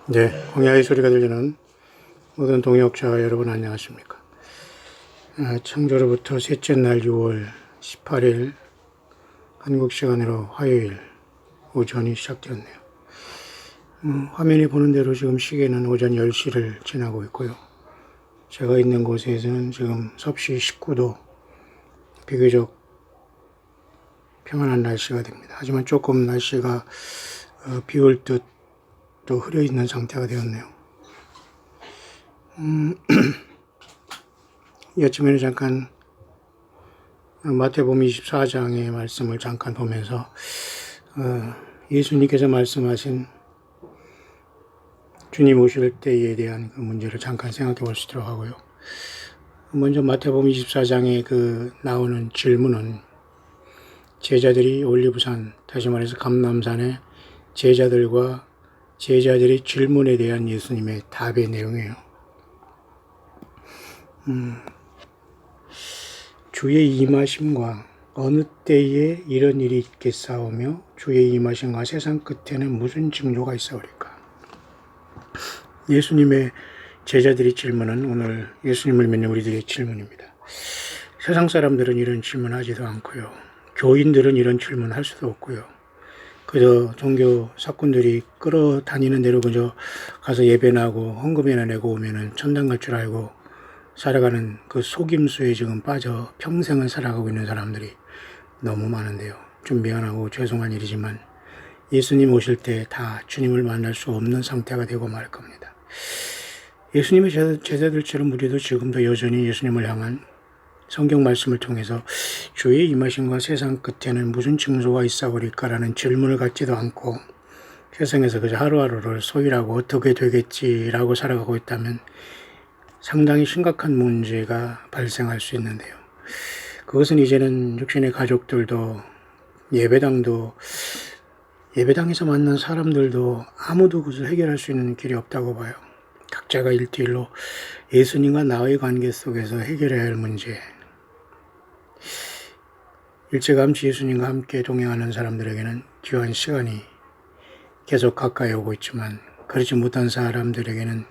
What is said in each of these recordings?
네, 광야의 소리가 들리는 모든 동역자 여러분 안녕하십니까. 창조로부터 셋째 날 6월 18일 한국 시간으로 화요일 오전이 시작되었네요. 화면이 보는 대로 지금 시계는 오전 10시를 지나고 있고요. 제가 있는 곳에서는 지금 섭씨 19도 비교적 평안한 날씨가 됩니다. 하지만 조금 날씨가 비올 듯 또 흐려 있는 상태가 되었네요. 여쯤에는 잠깐 마태복음 24장의 말씀을 잠깐 보면서 예수님께서 말씀하신 주님 오실 때에 대한 그 문제를 잠깐 생각해 볼 수 있도록 하고요. 먼저 마태복음 24장에 나오는 질문은 제자들이 올리브산, 다시 말해서 감람산의 제자들과 제자들의 질문에 대한 예수님의 답의 내용이에요. 주의 임하심과 어느 때에 이런 일이 있겠사오며 주의 임하심과 세상 끝에는 무슨 징조가 있사오리까. 예수님의 제자들의 질문은 오늘 예수님을 믿는 우리들의 질문입니다. 세상 사람들은 이런 질문하지도 않고요. 교인들은 이런 질문할 수도 없고요. 그저 종교 사건들이 끌어다니는 대로 그저 가서 예배나 하고 헌금이나 내고 오면은 천당 갈 줄 알고 살아가는 그 속임수에 지금 빠져 평생을 살아가고 있는 사람들이 너무 많은데요. 좀 미안하고 죄송한 일이지만 예수님 오실 때 다 주님을 만날 수 없는 상태가 되고 말 겁니다. 예수님의 제자들처럼 우리도 지금도 여전히 예수님을 향한 성경 말씀을 통해서 주의 임하심과 세상 끝에는 무슨 징조가 있사오리까라는 질문을 갖지도 않고 세상에서 그저 하루하루를 소일하고 어떻게 되겠지라고 살아가고 있다면 상당히 심각한 문제가 발생할 수 있는데요. 그것은 이제는 육신의 가족들도 예배당에서 만난 사람들도 아무도 그것을 해결할 수 있는 길이 없다고 봐요. 각자가 일대일로 예수님과 나의 관계 속에서 해결해야 할 문제. 일찌감치 예수님과 함께 동행하는 사람들에게는 귀한 시간이 계속 가까이 오고 있지만 그렇지 못한 사람들에게는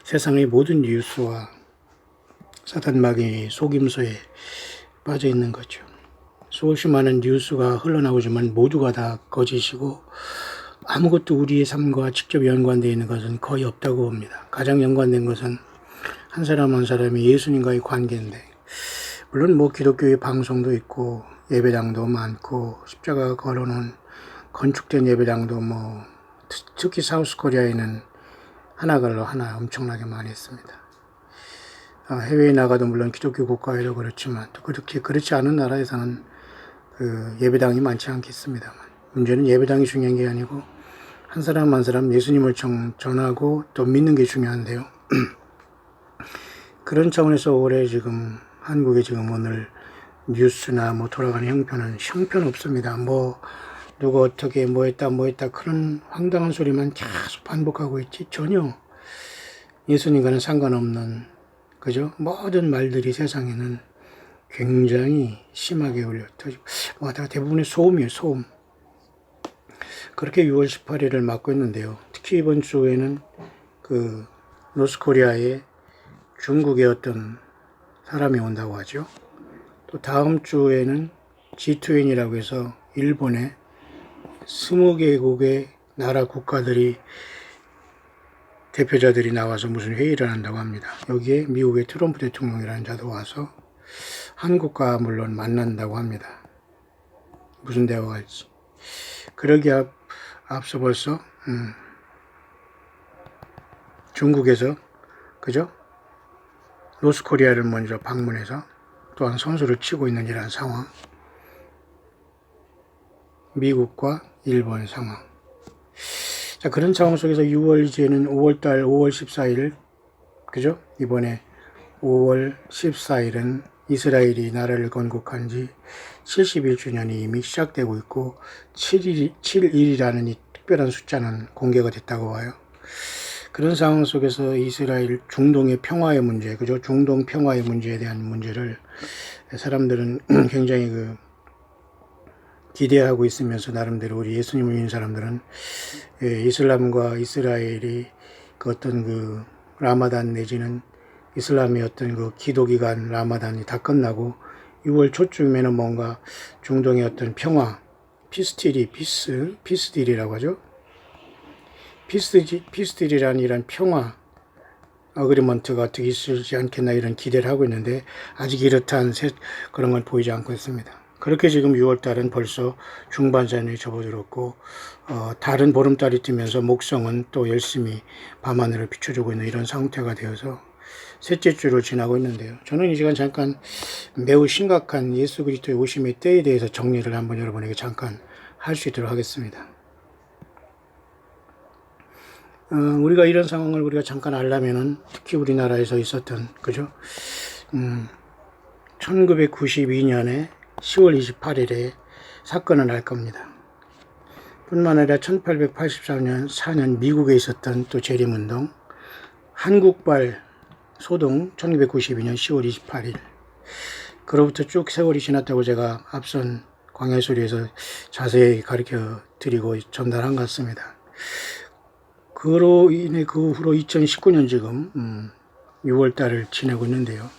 세상의 모든 뉴스와 사탄마귀 속임수에 빠져 있는 거죠. 수없이 많은 뉴스가 흘러나오지만 모두가 다 거짓이고 아무것도 우리의 삶과 직접 연관되어 있는 것은 거의 없다고 봅니다. 가장 연관된 것은 한 사람 한 사람이 예수님과의 관계인데, 물론 기독교의 방송도 있고 예배당도 많고 십자가 걸어놓은 건축된 예배당도 특히 사우스 코리아에는 하나갈로 하나 엄청나게 많이 있습니다. 해외에 나가도 물론 기독교 국가에도 그렇지만 또 그렇지 않은 나라에서는 예배당이 많지 않겠습니다만 문제는 예배당이 중요한 게 아니고 한 사람 한 사람 예수님을 전하고 또 믿는 게 중요한데요. 그런 차원에서 올해 지금 한국에 지금 오늘 뉴스나 돌아가는 형편 없습니다. 누가 어떻게 했다 그런 황당한 소리만 계속 반복하고 있지 전혀 예수님과는 상관없는 그죠? 모든 말들이 세상에는 굉장히 심하게 울려 터지고 대부분의 소음이에요. 소음. 그렇게 6월 18일을 맞고 있는데요. 특히 이번 주에는 노스코리아에 중국의 어떤 사람이 온다고 하죠. 또 다음 주에는 G20이라고 해서 일본의 20개국의 나라 국가들이 대표자들이 나와서 무슨 회의를 한다고 합니다. 여기에 미국의 트럼프 대통령이라는 자도 와서 한국과 물론 만난다고 합니다. 무슨 대화가 할지. 그러기에 앞서 벌써 중국에서 그죠? 노스코리아를 먼저 방문해서 또한 선수를 치고 있는 이런 상황. 미국과 일본 상황. 자, 그런 상황 속에서 6월 이제는 5월달 5월 14일 그죠? 이번에 5월 14일은 이스라엘이 나라를 건국한 지 71주년이 이미 시작되고 있고 7일이라는 이 특별한 숫자는 공개가 됐다고 봐요. 그런 상황 속에서 이스라엘 중동의 평화의 문제, 그죠? 중동 평화의 문제에 대한 문제를 사람들은 굉장히 기대하고 있으면서 나름대로 우리 예수님을 믿는 사람들은 이슬람과 이스라엘이 그 어떤 그 라마단 내지는 이슬람의 어떤 그 기도기간 라마단이 다 끝나고 6월 초쯤에는 뭔가 중동의 어떤 평화, 피스딜이라고 하죠. 피스딜이라는 이런 평화 어그리먼트가 어떻게 있을지 않겠나 이런 기대를 하고 있는데 아직 이렇다는 그런 건 보이지 않고 있습니다. 그렇게 지금 6월달은 벌써 중반전에 접어들었고 달은 보름달이 뜨면서 목성은 또 열심히 밤하늘을 비춰주고 있는 이런 상태가 되어서 셋째 주로 지나고 있는데요. 저는 이 시간 잠깐 매우 심각한 예수 그리스도의 오심의 때에 대해서 정리를 한번 여러분에게 잠깐 할 수 있도록 하겠습니다. 우리가 이런 상황을 우리가 잠깐 알려면은 특히 우리나라에서 있었던 그죠? 1992년에 10월 28일에 사건을 알 겁니다. 뿐만 아니라 1884년 미국에 있었던 또 재림운동, 한국발 소동 1992년 10월 28일. 그로부터 쭉 세월이 지났다고 제가 앞선 광야소리에서 자세히 가르쳐 드리고 전달한 것 같습니다. 그로 인해 그 후로 2019년 지금 6월달을 지내고 있는데요.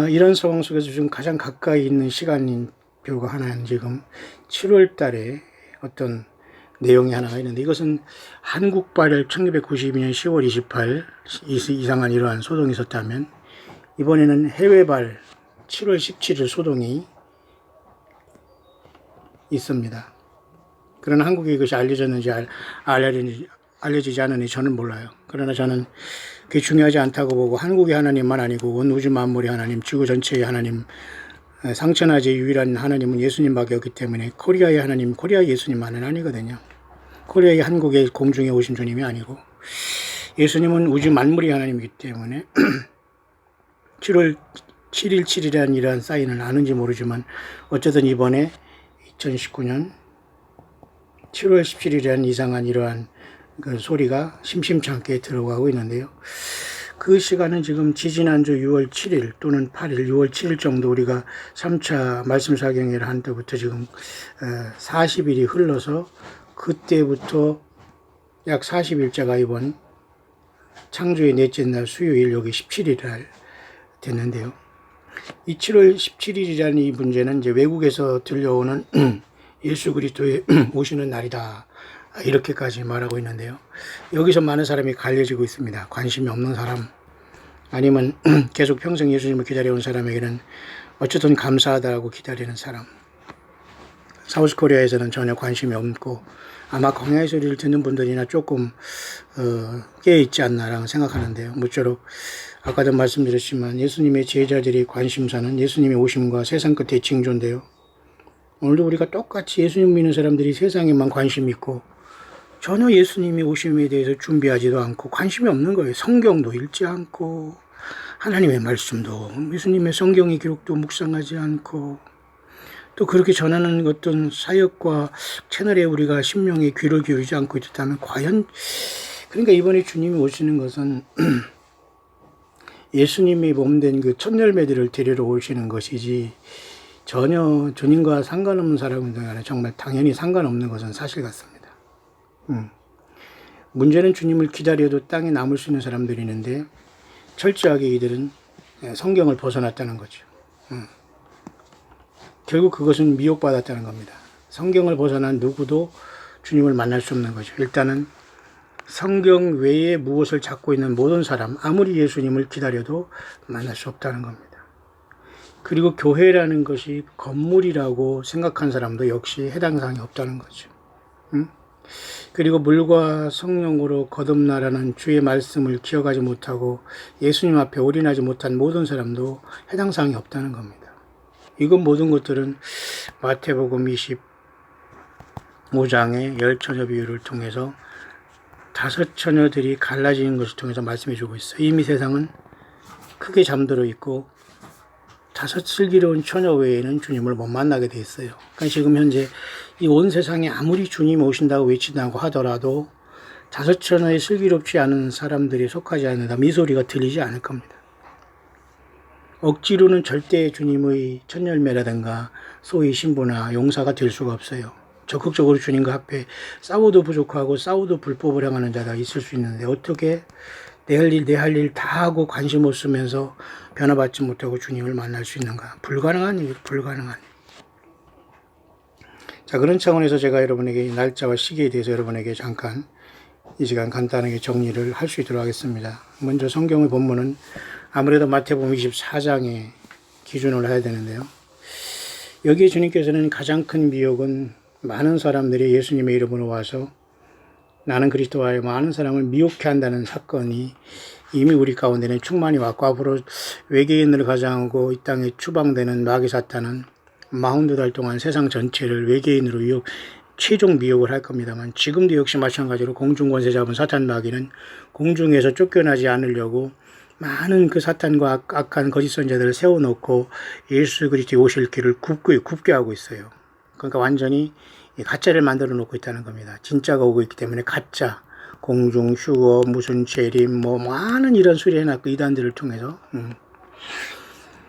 이런 상황 속에서 지금 가장 가까이 있는 시간표가 하나는 지금 7월달에 어떤 내용이 하나가 있는데 이것은 한국발 1992년 10월 28일 이상한 이러한 소동이 있었다면 이번에는 해외발 7월 17일 소동이 있습니다. 그러나 한국에 이것이 알려졌는지 알려지지 않으니 저는 몰라요. 그러나 저는 그게 중요하지 않다고 보고 한국의 하나님만 아니고 온 우주 만물의 하나님, 지구 전체의 하나님, 상천하제 유일한 하나님은 예수님밖에 없기 때문에 코리아의 하나님, 코리아 예수님만은 아니거든요. 코리아의 한국의 공중에 오신 주님이 아니고 예수님은 우주 만물의 하나님이기 때문에 7월 7일 7일이라는 이러한 사인을 아는지 모르지만 어쨌든 이번에 2019년 7월 17일이라는 이상한 이러한 그 소리가 심심치 않게 들어가고 있는데요. 그 시간은 지금 지지난주 6월 7일 또는 8일, 6월 7일 정도 우리가 3차 말씀 사경회를 한 때부터 지금 40일이 흘러서 그때부터 약 40일째가 이번 창조의 넷째 날 수요일 여기 17일 됐는데요. 이 7월 17일이라는 이 문제는 이제 외국에서 들려오는 예수 그리스도의 오시는 날이다. 이렇게까지 말하고 있는데요. 여기서 많은 사람이 갈려지고 있습니다. 관심이 없는 사람 아니면 계속 평생 예수님을 기다려온 사람에게는 어쨌든 감사하다고 기다리는 사람. 사우스코리아에서는 전혀 관심이 없고 아마 광야의 소리를 듣는 분들이나 조금 깨어있지 않나라고 생각하는데요. 모쪼록 아까도 말씀드렸지만 예수님의 제자들이 관심사는 예수님의 오심과 세상 끝의 징조인데요. 오늘도 우리가 똑같이 예수님 믿는 사람들이 세상에만 관심이 있고 전혀 예수님이 오심에 대해서 준비하지도 않고 관심이 없는 거예요. 성경도 읽지 않고 하나님의 말씀도 예수님의 성경의 기록도 묵상하지 않고 또 그렇게 전하는 어떤 사역과 채널에 우리가 심령의 귀를 기울이지 않고 있다면 과연 그러니까 이번에 주님이 오시는 것은 예수님이 몸된 그 첫 열매들을 데리러 오시는 것이지 전혀 주님과 상관없는 사람들은 정말 당연히 상관없는 것은 사실 같습니다. 문제는 주님을 기다려도 땅에 남을 수 있는 사람들이 있는데 철저하게 이들은 성경을 벗어났다는 거죠. 결국 그것은 미혹받았다는 겁니다. 성경을 벗어난 누구도 주님을 만날 수 없는 거죠. 일단은 성경 외에 무엇을 잡고 있는 모든 사람 아무리 예수님을 기다려도 만날 수 없다는 겁니다. 그리고 교회라는 것이 건물이라고 생각한 사람도 역시 해당 사항이 없다는 거죠. 그리고 물과 성령으로 거듭나라는 주의 말씀을 기억하지 못하고 예수님 앞에 올인하지 못한 모든 사람도 해당 사항이 없다는 겁니다. 이건 모든 것들은 마태복음 25장의 열 처녀 비유를 통해서 다섯 처녀들이 갈라지는 것을 통해서 말씀해 주고 있어요. 이미 세상은 크게 잠들어 있고 다섯 슬기로운 처녀 외에는 주님을 못 만나게 돼 있어요. 그러니까 지금 현재 이 온 세상에 아무리 주님 오신다고 외친다고 하더라도 다섯 처녀의 슬기롭지 않은 사람들이 속하지 않는다면 이 소리가 들리지 않을 겁니다. 억지로는 절대 주님의 첫 열매라든가 소위 신부나 용사가 될 수가 없어요. 적극적으로 주님과 앞에 싸워도 부족하고 싸워도 불법을 행하는 자가 있을 수 있는데 어떻게 내 할 일 다 하고 관심 없으면서 변화받지 못하고 주님을 만날 수 있는가? 불가능한 일, 불가능한 일. 자, 그런 차원에서 제가 여러분에게 이 날짜와 시기에 대해서 여러분에게 잠깐 이 시간 간단하게 정리를 할 수 있도록 하겠습니다. 먼저 성경의 본문은 아무래도 마태복음 24장에 기준을 해야 되는데요. 여기에 주님께서는 가장 큰 미혹은 많은 사람들이 예수님의 이름으로 와서 나는 그리스도와의 많은 사람을 미혹해 한다는 사건이 이미 우리 가운데는 충만히 왔고 앞으로 외계인을 가장하고 이 땅에 추방되는 마귀 사탄은 42달 동안 세상 전체를 외계인으로 최종 미혹을 할 겁니다만 지금도 역시 마찬가지로 공중 권세 잡은 사탄 마귀는 공중에서 쫓겨나지 않으려고 많은 그 사탄과 악한 거짓 선자들을 세워놓고 예수 그리스도의 오실 길을 굽게 하고 있어요. 그러니까 완전히 가짜를 만들어 놓고 있다는 겁니다. 진짜가 오고 있기 때문에 가짜, 공중, 휴거, 무슨 재림, 많은 이런 소리 해놨고 이단들을 통해서.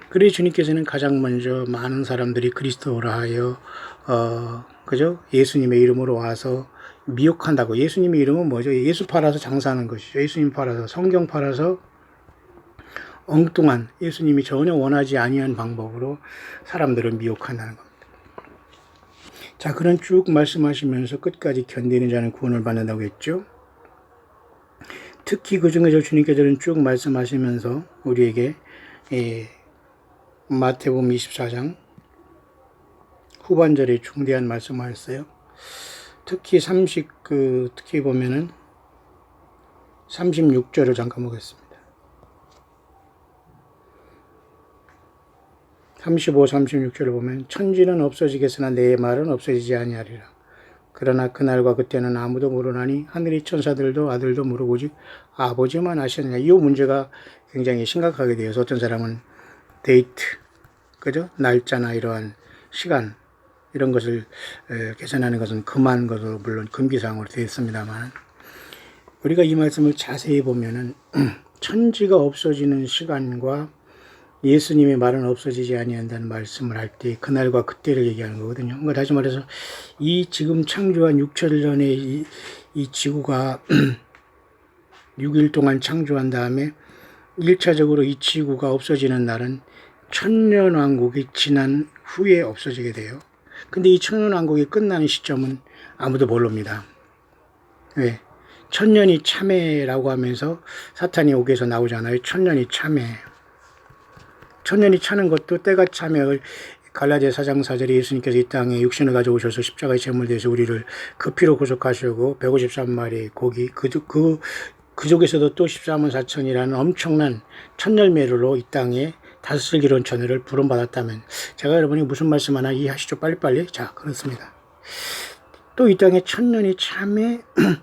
그래 주님께서는 가장 먼저 많은 사람들이 그리스도라 하여 그죠? 예수님의 이름으로 와서 미혹한다고. 예수님의 이름은 뭐죠? 예수 팔아서 장사하는 것이죠. 예수님 팔아서, 성경 팔아서 엉뚱한 예수님이 전혀 원하지 아니한 방법으로 사람들을 미혹한다는 겁니다. 자, 그런 쭉 말씀하시면서 끝까지 견디는 자는 구원을 받는다고 했죠. 특히 그 중에서 주님께서는 쭉 말씀하시면서 우리에게 마태복음 24장 후반절에 중대한 말씀을 하셨어요. 특히 특히 보면은 36절을 잠깐 보겠습니다. 35, 36절을 보면 천지는 없어지겠으나 내 말은 없어지지 아니하리라. 그러나 그날과 그때는 아무도 모르나니 하늘의 천사들도 아들도 모르고 오직 아버지만 아시느냐. 이 문제가 굉장히 심각하게 되어서 어떤 사람은 데이트, 그죠? 날짜나 이러한 시간 이런 것을 계산하는 것은 금한 것으로 물론 금기사항으로 되어 있습니다만 우리가 이 말씀을 자세히 보면은 천지가 없어지는 시간과 예수님의 말은 없어지지 아니한다는 말씀을 할 때 그날과 그때를 얘기하는 거거든요. 그러니까 다시 말해서 이 지금 창조한 6천 년의 이 지구가 6일 동안 창조한 다음에 1차적으로 이 지구가 없어지는 날은 천년왕국이 지난 후에 없어지게 돼요. 근데 이 천년왕국이 끝나는 시점은 아무도 모릅니다. 왜? 천년이 참회라고 하면서 사탄이 옥에서 나오잖아요. 천년이 참회. 천년이 차는 것도 때가 차면 갈라디아 4장 4절에 예수님께서 이 땅에 육신을 가져오셔서 십자가에 제물되어서 우리를 그 피로 구속하시고 153마리의 고기 그족에서도 또 14만 4천이라는 엄청난 천열매로 이 땅에 다스릴 기로운 천회를 부름받았다면 제가 여러분이 무슨 말씀 하나 이해하시죠? 빨리빨리. 자, 그렇습니다. 또 이 땅에 천년이 참에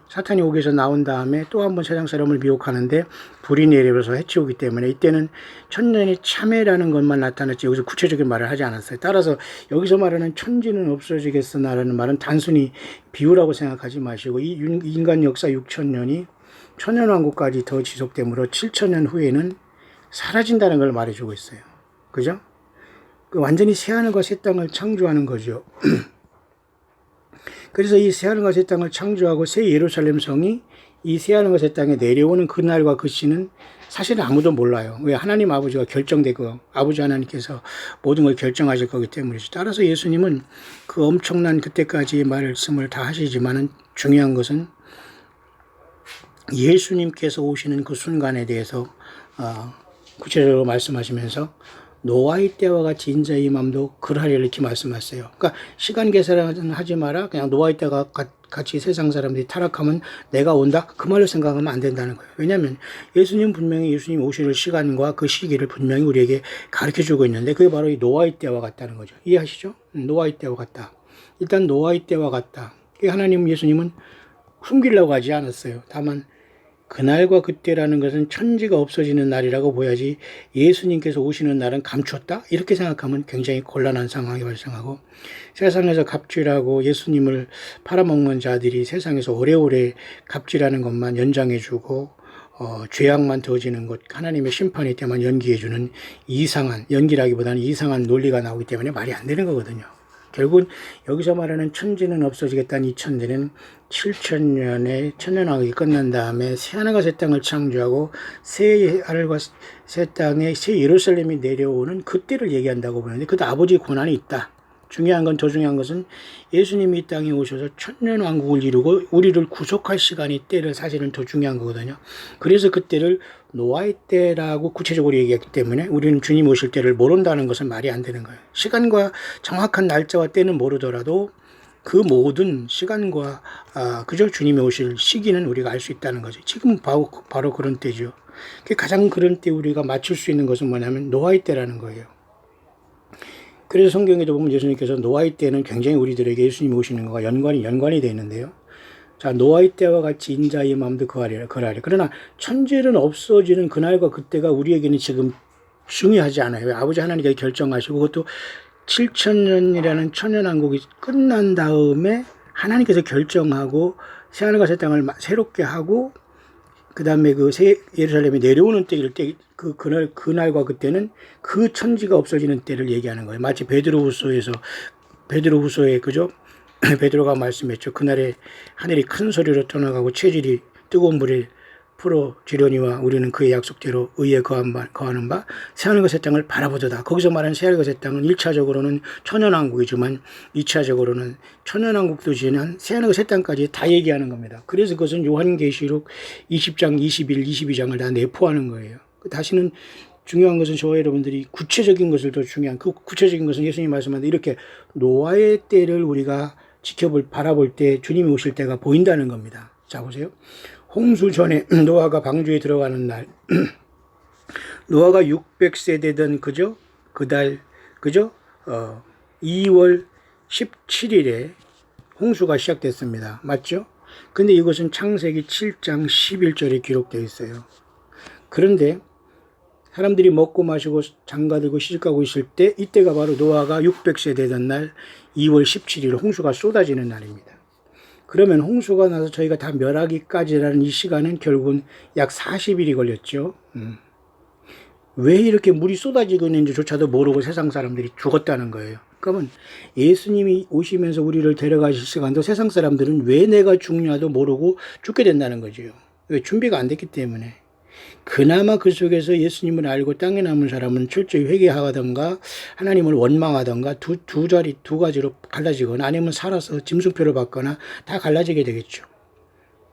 사탄이 옥에서 나온 다음에 또 한 번 세상 사람을 미혹하는데 불이 내려서 해치우기 때문에 이때는 천년이 참회라는 것만 나타났지 여기서 구체적인 말을 하지 않았어요. 따라서 여기서 말하는 천지는 없어지겠으나라는 말은 단순히 비유라고 생각하지 마시고 이 인간 역사 6천년이 천년왕국까지 더 지속되므로 7천년 후에는 사라진다는 걸 말해주고 있어요. 그죠? 완전히 새하늘과 새 땅을 창조하는 거죠. 그래서 이 새하늘과 새 땅을 창조하고 새 예루살렘 성이 이 새하늘과 새 땅에 내려오는 그날과 그 시는 사실 아무도 몰라요. 왜? 하나님 아버지가 결정되고 아버지 하나님께서 모든 걸 결정하실 거기 때문이죠. 따라서 예수님은 그 엄청난 그때까지의 말씀을 다 하시지만은 중요한 것은 예수님께서 오시는 그 순간에 대해서 구체적으로 말씀하시면서 노아의 때와 같이 인자의 임함도 그러하리라 이렇게 말씀하셨어요. 그러니까 시간 계산은 하지 마라. 그냥 노아의 때가 같이 세상 사람들이 타락하면 내가 온다. 그 말로 생각하면 안 된다는 거예요. 왜냐하면 예수님 분명히 예수님 오실 시간과 그 시기를 분명히 우리에게 가르쳐주고 있는데 그게 바로 이 노아의 때와 같다는 거죠. 이해하시죠? 노아의 때와 같다. 일단 노아의 때와 같다. 하나님 예수님은 숨기려고 하지 않았어요. 다만 그날과 그때라는 것은 천지가 없어지는 날이라고 보야지 예수님께서 오시는 날은 감추었다? 이렇게 생각하면 굉장히 곤란한 상황이 발생하고 세상에서 갑질하고 예수님을 팔아먹는 자들이 세상에서 오래오래 갑질하는 것만 연장해주고 죄악만 더해지는 것, 하나님의 심판이 때만 연기해주는 이상한, 연기라기보다는 이상한 논리가 나오기 때문에 말이 안 되는 거거든요. 결국은 여기서 말하는 천지는 없어지겠다는 이 천지는 7천년에 천년왕국이 끝난 다음에 새하늘과 새 땅을 창조하고 새 하늘과 새 땅에 새 예루살렘이 내려오는 그때를 얘기한다고 보는데, 그것도 아버지의 권한이 있다. 중요한 건, 더 중요한 것은 예수님이 이 땅에 오셔서 천년왕국을 이루고 우리를 구속할 시간이, 때를 사실은 더 중요한 거거든요. 그래서 그때를 노아의 때라고 구체적으로 얘기했기 때문에 우리는 주님 오실 때를 모른다는 것은 말이 안 되는 거예요. 시간과 정확한 날짜와 때는 모르더라도 그 모든 시간과 그저 주님이 오실 시기는 우리가 알 수 있다는 거죠. 지금 바로 그런 때죠. 가장 그런 때 우리가 맞출 수 있는 것은 뭐냐면 노아의 때라는 거예요. 그래서 성경에도 보면 예수님께서 노아의 때는 굉장히 우리들에게 예수님이 오시는 것과 연관이 되어 있는데요. 자, 노아의 때와 같이 인자의 마음도 그하리라. 그러나 천지는 없어지는 그날과 그때가 우리에게는 지금 중요하지 않아요. 아버지 하나님께서 결정하시고, 그것도 7천년이라는 천년왕국이 끝난 다음에 하나님께서 결정하고 새하늘과 새 땅을 새롭게 하고, 그 다음에 그 새 예루살렘이 내려오는 때일 때, 그날과 그때는 그 천지가 없어지는 때를 얘기하는 거예요. 마치 베드로후서에 그죠? 베드로가 말씀했죠. 그날에 하늘이 큰 소리로 떠나가고 체질이 뜨거운 불에 풀어지려니와 우리는 그의 약속대로 의에 거하는 바 새하늘과 새 땅을 바라보도다. 거기서 말하는 새하늘과 새 땅은 1차적으로는 천연왕국이지만 2차적으로는 천연왕국도 지난 새하늘과 새 땅까지 다 얘기하는 겁니다. 그래서 그것은 요한계시록 20장, 21, 22장을 다 내포하는 거예요. 다시는 중요한 것은 저와 여러분들이 구체적인 것을 더 중요한, 그 구체적인 것은 예수님이 말씀하신 이렇게 노아의 때를 우리가 바라볼 때 주님이 오실 때가 보인다는 겁니다. 자, 보세요. 홍수 전에 노아가 방주에 들어가는 날, 노아가 600세 되던 그달 2월 17일에 홍수가 시작됐습니다. 맞죠? 근데 이것은 창세기 7장 11절에 기록되어 있어요. 그런데 사람들이 먹고 마시고 장가들고 시집가고 있을 때, 이때가 바로 노아가 600세 되던 날 2월 17일 홍수가 쏟아지는 날입니다. 그러면 홍수가 나서 저희가 다 멸하기까지라는 이 시간은 결국은 약 40일이 걸렸죠. 왜 이렇게 물이 쏟아지고 있는지조차도 모르고 세상 사람들이 죽었다는 거예요. 그러면 예수님이 오시면서 우리를 데려가실 시간도 세상 사람들은 왜 내가 죽냐도 모르고 죽게 된다는 거죠. 왜? 준비가 안 됐기 때문에. 그나마 그 속에서 예수님을 알고 땅에 남은 사람은 철저히 회개하던가 하나님을 원망하던가 두 가지로 갈라지거나, 아니면 살아서 짐승표를 받거나 다 갈라지게 되겠죠.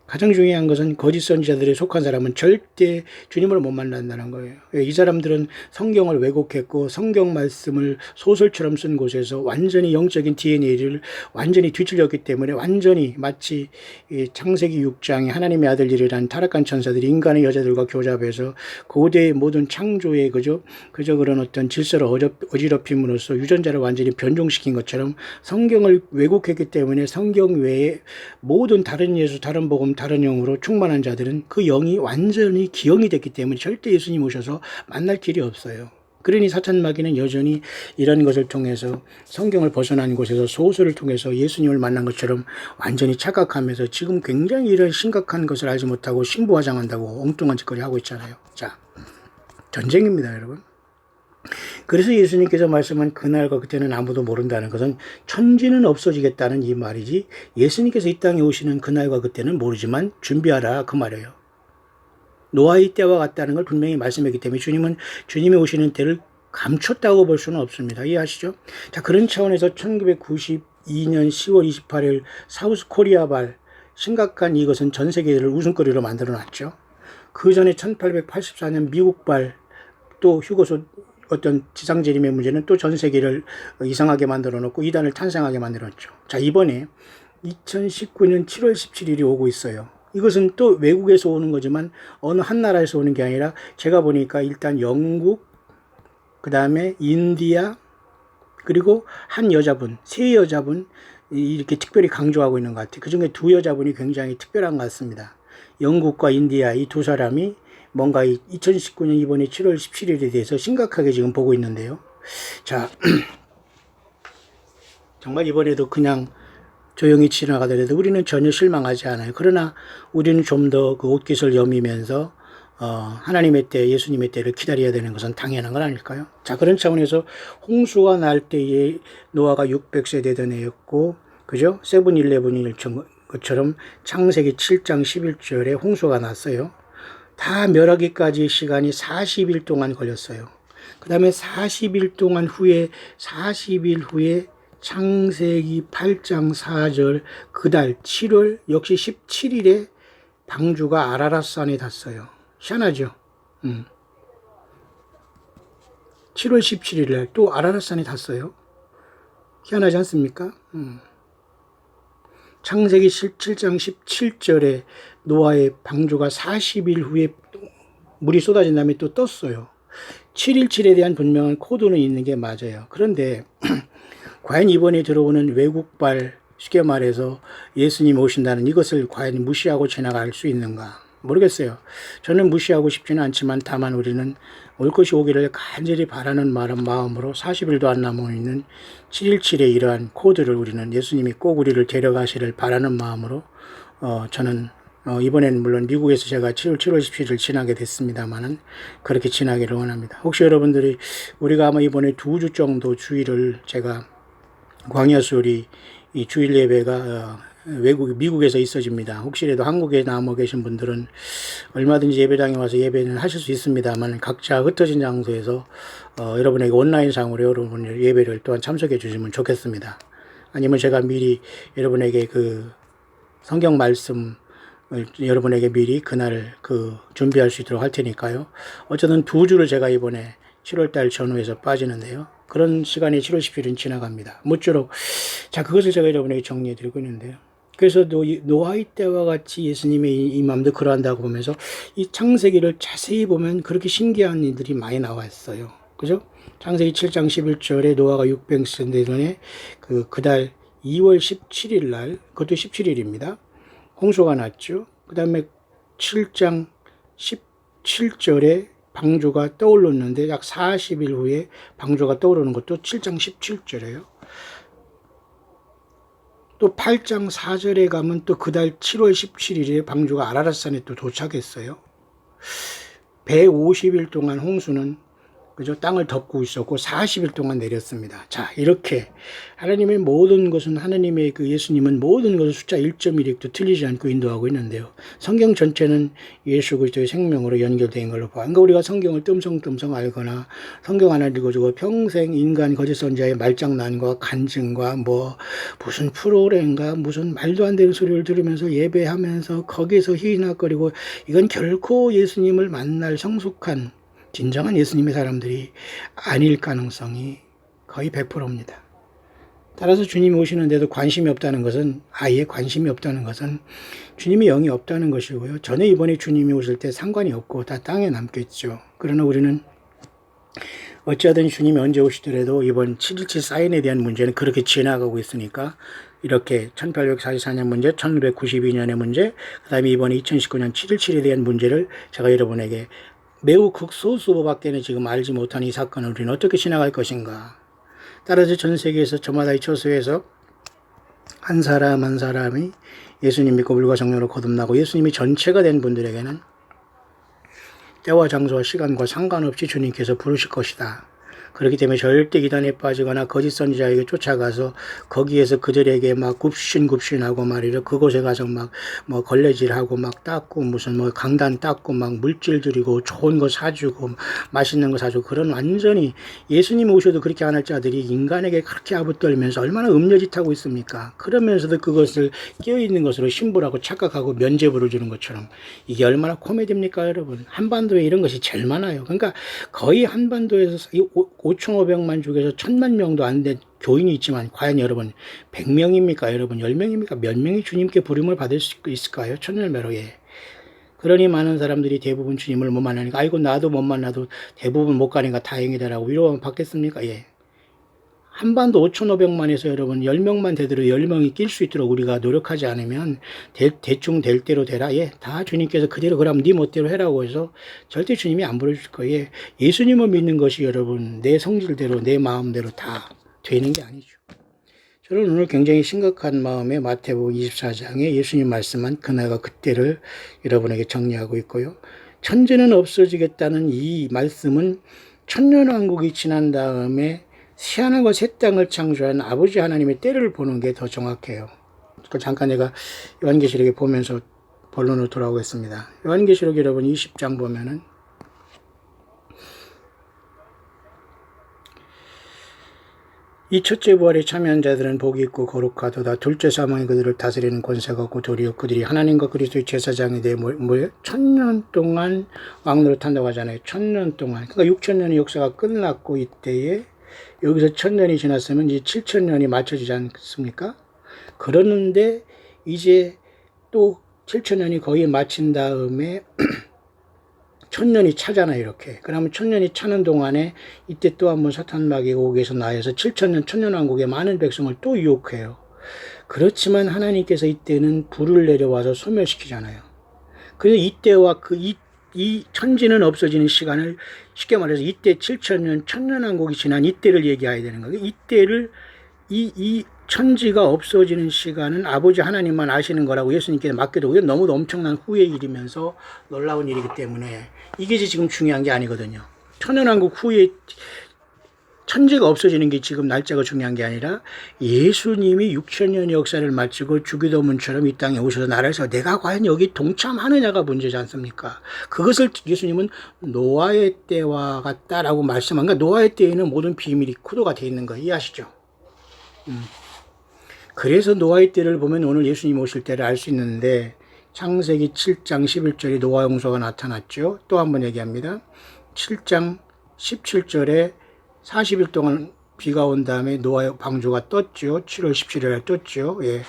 가장 중요한 것은 거짓 선지자들에 속한 사람은 절대 주님을 못 만난다는 거예요. 이 사람들은 성경을 왜곡했고 성경 말씀을 소설처럼 쓴 곳에서 완전히 영적인 DNA를 완전히 뒤틀렸기 때문에, 완전히 마치 창세기 6장에 하나님의 아들들이란 타락한 천사들이 인간의 여자들과 교잡해서 고대의 모든 창조의 그저 그런 어떤 질서를 어지럽힘으로써 유전자를 완전히 변종시킨 것처럼 성경을 왜곡했기 때문에 성경 외에 모든 다른 예수, 다른 복음, 다른 영으로 충만한 자들은 그 영이 완전히 기영이 됐기 때문에 절대 예수님 오셔서 만날 길이 없어요. 그러니 사탄 마귀는 여전히 이런 것을 통해서 성경을 벗어난 곳에서 소설을 통해서 예수님을 만난 것처럼 완전히 착각하면서 지금 굉장히 이런 심각한 것을 알지 못하고 신부화장한다고 엉뚱한 짓거리 하고 있잖아요. 자, 전쟁입니다, 여러분. 그래서 예수님께서 말씀한 그날과 그때는 아무도 모른다는 것은 천지는 없어지겠다는 이 말이지, 예수님께서 이 땅에 오시는 그날과 그때는 모르지만 준비하라, 그 말이에요. 노아의 때와 같다는 걸 분명히 말씀했기 때문에 주님은 주님이 오시는 때를 감췄다고 볼 수는 없습니다. 이해하시죠? 자, 그런 차원에서 1992년 10월 28일 사우스 코리아발, 심각한 이것은 전 세계를 웃음거리로 만들어 놨죠. 그 전에 1884년 미국발, 또 휴거소 어떤 지상재림의 문제는 또 전 세계를 이상하게 만들어 놓고 이단을 탄생하게 만들었죠. 자, 이번에 2019년 7월 17일이 오고 있어요. 이것은 또 외국에서 오는 거지만 어느 한 나라에서 오는 게 아니라, 제가 보니까 일단 영국, 그 다음에 인디아, 그리고 한 여자분, 세 여자분 이렇게 특별히 강조하고 있는 것 같아요. 그 중에 두 여자분이 굉장히 특별한 것 같습니다. 영국과 인디아 이 두 사람이 뭔가 2019년 이번에 7월 17일에 대해서 심각하게 지금 보고 있는데요. 자, 정말 이번에도 그냥 조용히 지나가더라도 우리는 전혀 실망하지 않아요. 그러나 우리는 좀 더 그 옷깃을 여미면서 하나님의 때, 예수님의 때를 기다려야 되는 것은 당연한 건 아닐까요? 자, 그런 차원에서 홍수가 날 때에 노아가 600세 되던 애였고, 그죠? 세븐일레븐일 것처럼 창세기 7장 11절에 홍수가 났어요. 다 멸하기까지 시간이 40일 동안 걸렸어요. 그 다음에 40일 후에 창세기 8장 4절 그달 7월 역시 17일에 방주가 아라랏산에 닿았어요. 희한하죠? 7월 17일 날 또 아라랏산에 닿았어요. 희한하지 않습니까? 창세기 7장 17절에 노아의 방주가 40일 후에 물이 쏟아진 다음에 또 떴어요. 717에 대한 분명한 코드는 있는 게 맞아요. 그런데 과연 이번에 들어오는 외국발, 쉽게 말해서 예수님 오신다는 이것을 과연 무시하고 지나갈 수 있는가 모르겠어요. 저는 무시하고 싶지는 않지만 다만 우리는 올 것이 오기를 간절히 바라는 마음으로 40일도 안 남아있는 717의 이러한 코드를 우리는 예수님이 꼭 우리를 데려가시를 바라는 마음으로 저는 이번엔 물론 미국에서 제가 7월 17일 지나게 됐습니다만은 그렇게 지나기를 원합니다. 혹시 여러분들이 우리가 아마 이번에 2주 정도 주일을 제가 광야수리 이 주일 예배가 미국에서 있어집니다. 혹시라도 한국에 남아 계신 분들은 얼마든지 예배당에 와서 예배는 하실 수 있습니다만 각자 흩어진 장소에서 여러분에게 온라인상으로 여러분 예배를 또한 참석해 주시면 좋겠습니다. 아니면 제가 미리 여러분에게 그 성경 말씀 여러분에게 미리 그날 준비할 수 있도록 할 테니까요. 어쨌든 2주를 제가 이번에 7월달 전후에서 빠지는데요. 그런 시간이 7월 10일은 지나갑니다. 모쪼록 자 그것을 제가 여러분에게 정리해 드리고 있는데요. 그래서 노아의 때와 같이 예수님의 이 마음도 그러한다고 보면서 이 창세기를 자세히 보면 그렇게 신기한 일들이 많이 나왔어요. 그죠? 창세기 7장 11절에 노아가 600세 되던 그달 2월 17일 날 그것도 17일입니다. 홍수가 났죠. 그 다음에 7장 17절에 방주가 떠올랐는데 약 40일 후에 방주가 떠오르는 것도 7장 17절이에요. 또 8장 4절에 가면 또 그달 7월 17일에 방주가 아라랏산에 또 도착했어요. 150일 동안 홍수는 그죠? 땅을 덮고 있었고 40일 동안 내렸습니다. 자, 이렇게 하나님의 모든 것은 하나님의 예수님은 모든 것을 숫자 1.1획도 틀리지 않고 인도하고 있는데요. 성경 전체는 예수 그리스도의 생명으로 연결된 걸로 봐. 그러니까 우리가 성경을 뜸성뜸성 알거나 성경 하나 읽어주고 평생 인간 거짓 선지자의 말장난과 간증과 무슨 프로그램과 무슨 말도 안 되는 소리를 들으면서 예배하면서 거기서 희낙거리고 이건 결코 예수님을 만날 성숙한 진정한 예수님의 사람들이 아닐 가능성이 거의 100%입니다. 따라서 주님이 오시는데도 관심이 없다는 것은 아예 관심이 없다는 것은 주님이 영이 없다는 것이고요. 전에 이번에 주님이 오실 때 상관이 없고 다 땅에 남겠죠. 그러나 우리는 어찌하든 주님이 언제 오시더라도 이번 7.17 사인에 대한 문제는 그렇게 지나가고 있으니까 이렇게 1844년 문제, 1992년의 문제, 그 다음에 이번에 2019년 7.17에 대한 문제를 제가 여러분에게 매우 극소수밖에는 지금 알지 못한 이 사건을 우리는 어떻게 지나갈 것인가. 따라서 전 세계에서 저마다 이 처소에서 한 사람 한 사람이 예수님 믿고 물과 성령으로 거듭나고 예수님이 전체가 된 분들에게는 때와 장소와 시간과 상관없이 주님께서 부르실 것이다. 그렇기 때문에 절대 이단에 빠지거나 거짓 선지자에게 쫓아가서 거기에서 그들에게 막 굽신굽신하고 말이죠. 그곳에 가서 막 걸레질하고 막 닦고 무슨 강단 닦고 막 물질 들이고 좋은 거 사주고 맛있는 거 사주고 그런 완전히 예수님 오셔도 그렇게 안 할 자들이 인간에게 그렇게 아부떨면서 얼마나 음녀짓하고 있습니까? 그러면서도 그것을 깨어있는 것으로 신부라고 착각하고 면죄부를 주는 것처럼 이게 얼마나 코미디입니까 여러분? 한반도에 이런 것이 제일 많아요. 그러니까 거의 한반도에서 5,500만 중에서 1,000만 명도 안 된 교인이 있지만 과연 여러분 100명입니까? 여러분 10명입니까? 몇 명이 주님께 부름을 받을 수 있을까요? 천년매로 예. 그러니 많은 사람들이 대부분 주님을 못 만나니까 아이고 나도 못 만나도 대부분 못 가니까 다행이다라고 위로만 받겠습니까? 예. 한반도 5,500만에서 여러분 10명만 되도록 10명이 낄 수 있도록 우리가 노력하지 않으면 대충 될 대로 되라. 예, 다 주님께서 그대로 그럼 네 멋대로 해라고 해서 절대 주님이 안 부르실 거예요. 예, 예수님을 믿는 것이 여러분 내 성질대로 내 마음대로 다 되는 게 아니죠. 저는 오늘 굉장히 심각한 마음에 마태복음 24장에 예수님 말씀한 그날과 그때를 여러분에게 정리하고 있고요. 천지는 없어지겠다는 이 말씀은 천년왕국이 지난 다음에 새하늘과 새 땅을 창조한 아버지 하나님의 때를 보는 게 더 정확해요. 잠깐 제가 요한계시록에 보면서 본론으로 돌아오겠습니다. 요한계시록 여러분 20장 보면은 이 첫째 부활에 참여한 자들은 복이 있고 거룩하도다. 둘째 사망이 그들을 다스리는 권세가 없고 도리어 그들이 하나님과 그리스도의 제사장이 되어 천년 동안 왕노릇 한다고 하잖아요. 천년 동안. 그러니까 6천년의 역사가 끝났고 이때에 여기서 천년이 지났으면 이제 7천년이 맞춰지지 않습니까? 그러는데 이제 또 7천년이 거의 마친 다음에 천년이 차잖아요, 이렇게. 그러면 천년이 차는 동안에 이때 또 한번 사탄마귀가 거기에서 나와서 7천년 천년왕국의 많은 백성을 또 유혹해요. 그렇지만 하나님께서 이때는 불을 내려와서 소멸시키잖아요. 그래서 이때와 이 천지는 없어지는 시간을 쉽게 말해서 이때 7천년 천년왕국이 지난 이때를 얘기해야 되는 거예요. 이때를 이 천지가 없어지는 시간은 아버지 하나님만 아시는 거라고 예수님께서 맡겨두고 너무도 엄청난 후의 일이면서 놀라운 일이기 때문에 이게 지금 중요한 게 아니거든요. 천연왕국 후에 천지가 없어지는 게 지금 날짜가 중요한 게 아니라 예수님이 6천년의 역사를 마치고 주기도문처럼 이 땅에 오셔서 나라에서 내가 과연 여기 동참하느냐가 문제지 않습니까? 그것을 예수님은 노아의 때와 같다라고 말씀한 거예요. 노아의 때에는 모든 비밀이 코드가 되어 있는 거 이해하시죠? 그래서 노아의 때를 보면 오늘 예수님 오실 때를 알 수 있는데 창세기 7장 11절에 노아 홍수가 나타났죠. 또 한번 얘기합니다. 7장 17절에 40일 동안 비가 온 다음에 노아의 방주가 떴죠. 7월 17일 떴죠. 예.